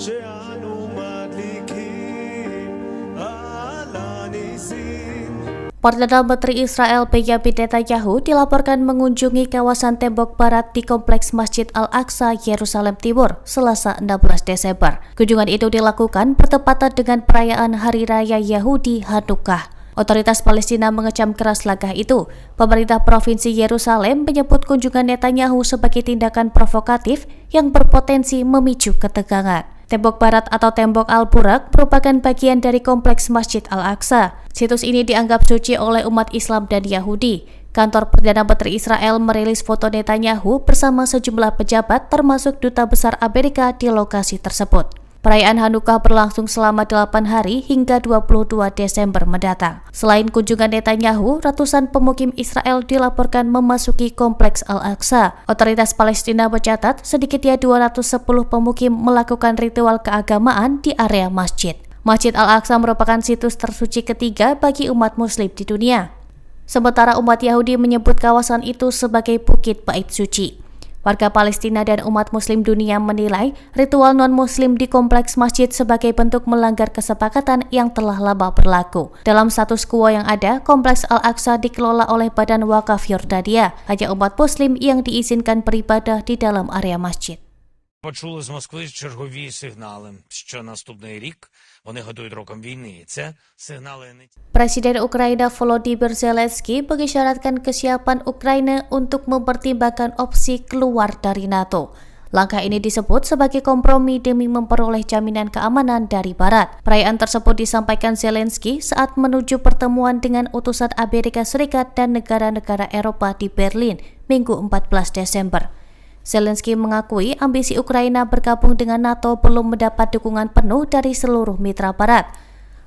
Perdana Menteri Israel Benjamin Netanyahu dilaporkan mengunjungi kawasan tembok barat di Kompleks Masjid Al-Aqsa, Yerusalem Timur, Selasa 16 Desember. Kunjungan itu dilakukan bertepatan dengan perayaan Hari Raya Yahudi Hanukkah. Otoritas Palestina mengecam keras langkah itu. Pemerintah Provinsi Yerusalem menyebut kunjungan Netanyahu sebagai tindakan provokatif yang berpotensi memicu ketegangan. Tembok Barat atau Tembok Al-Burak merupakan bagian dari Kompleks Masjid Al-Aqsa. Situs ini dianggap suci oleh umat Islam dan Yahudi. Kantor Perdana Menteri Israel merilis foto Netanyahu bersama sejumlah pejabat termasuk Duta Besar Amerika di lokasi tersebut. Perayaan Hanukkah berlangsung selama 8 hari hingga 22 Desember mendatang. Selain kunjungan Netanyahu, ratusan pemukim Israel dilaporkan memasuki Kompleks Al-Aqsa. Otoritas Palestina mencatat sedikitnya 210 pemukim melakukan ritual keagamaan di area masjid. Masjid Al-Aqsa merupakan situs tersuci ketiga bagi umat Muslim di dunia. Sementara umat Yahudi menyebut kawasan itu sebagai Bukit Bait Suci. Warga Palestina dan umat Muslim dunia menilai ritual non-Muslim di kompleks masjid sebagai bentuk melanggar kesepakatan yang telah lama berlaku. Dalam status quo yang ada, Kompleks Al-Aqsa dikelola oleh Badan Wakaf Yordania. Hanya umat Muslim yang diizinkan beribadah di dalam area masjid. Почули з Москви чергові сигнали, що наступний рік вони готують роком війни. Це сигнали не Presiden Ukraina Volodymyr Zelensky mengisyaratkan kesiapan Ukraina untuk mempertimbangkan opsi keluar dari NATO. Langkah ini disebut sebagai kompromi demi memperoleh jaminan keamanan dari Barat. Perayaan tersebut disampaikan Zelensky saat menuju pertemuan dengan utusan Amerika Serikat dan negara-negara Eropa di Berlin, Minggu 14 Desember. Zelensky mengakui ambisi Ukraina bergabung dengan NATO belum mendapat dukungan penuh dari seluruh mitra Barat.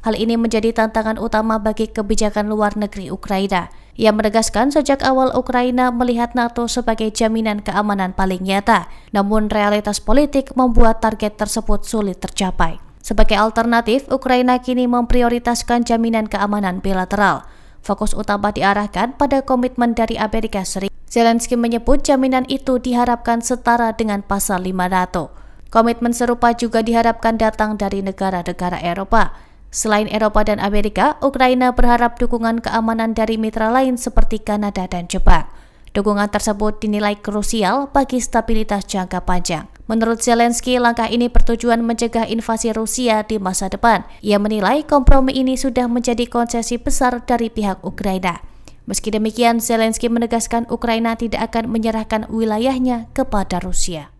Hal ini menjadi tantangan utama bagi kebijakan luar negeri Ukraina. Ia menegaskan sejak awal Ukraina melihat NATO sebagai jaminan keamanan paling nyata, namun realitas politik membuat target tersebut sulit tercapai. Sebagai alternatif, Ukraina kini memprioritaskan jaminan keamanan bilateral. Fokus utama diarahkan pada komitmen dari Amerika Serikat. Zelensky menyebut jaminan itu diharapkan setara dengan pasal 5 NATO. Komitmen serupa juga diharapkan datang dari negara-negara Eropa. Selain Eropa dan Amerika, Ukraina berharap dukungan keamanan dari mitra lain seperti Kanada dan Jepang. Dukungan tersebut dinilai krusial bagi stabilitas jangka panjang. Menurut Zelensky, langkah ini bertujuan mencegah invasi Rusia di masa depan. Ia menilai kompromi ini sudah menjadi konsesi besar dari pihak Ukraina. Meski demikian, Zelensky menegaskan Ukraina tidak akan menyerahkan wilayahnya kepada Rusia.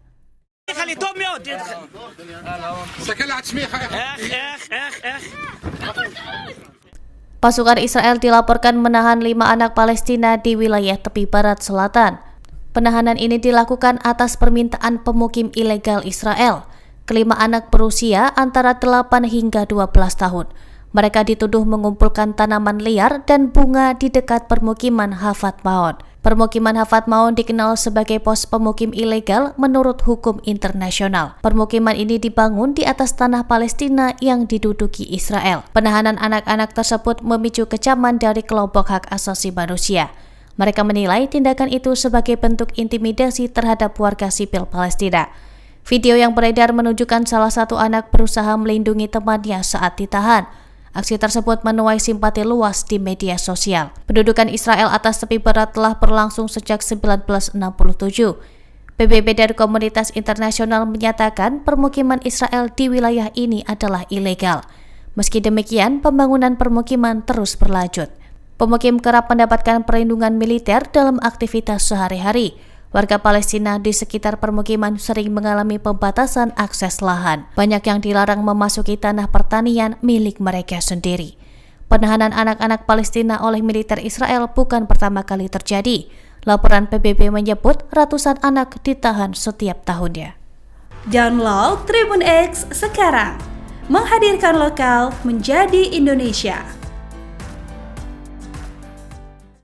Pasukan Israel dilaporkan menahan 5 anak Palestina di wilayah tepi barat selatan. Penahanan ini dilakukan atas permintaan pemukim ilegal Israel. Kelima anak berusia antara 8 hingga 12 tahun. Mereka dituduh mengumpulkan tanaman liar dan bunga di dekat permukiman Hafat Maon. Permukiman Hafat Maon dikenal sebagai pos pemukim ilegal menurut hukum internasional. Permukiman ini dibangun di atas tanah Palestina yang diduduki Israel. Penahanan anak-anak tersebut memicu kecaman dari kelompok hak asasi manusia. Mereka menilai tindakan itu sebagai bentuk intimidasi terhadap warga sipil Palestina. Video yang beredar menunjukkan salah satu anak berusaha melindungi temannya saat ditahan. Aksi tersebut menuai simpati luas di media sosial. Pendudukan Israel atas tepi barat telah berlangsung sejak 1967. PBB dan komunitas internasional menyatakan permukiman Israel di wilayah ini adalah ilegal. Meski demikian, pembangunan permukiman terus berlanjut. Pemukim kerap mendapatkan perlindungan militer dalam aktivitas sehari-hari. Warga Palestina di sekitar permukiman sering mengalami pembatasan akses lahan. Banyak yang dilarang memasuki tanah pertanian milik mereka sendiri. Penahanan anak-anak Palestina oleh militer Israel bukan pertama kali terjadi. Laporan PBB menyebut ratusan anak ditahan setiap tahunnya. Download Tribun X sekarang. Menghadirkan lokal menjadi Indonesia.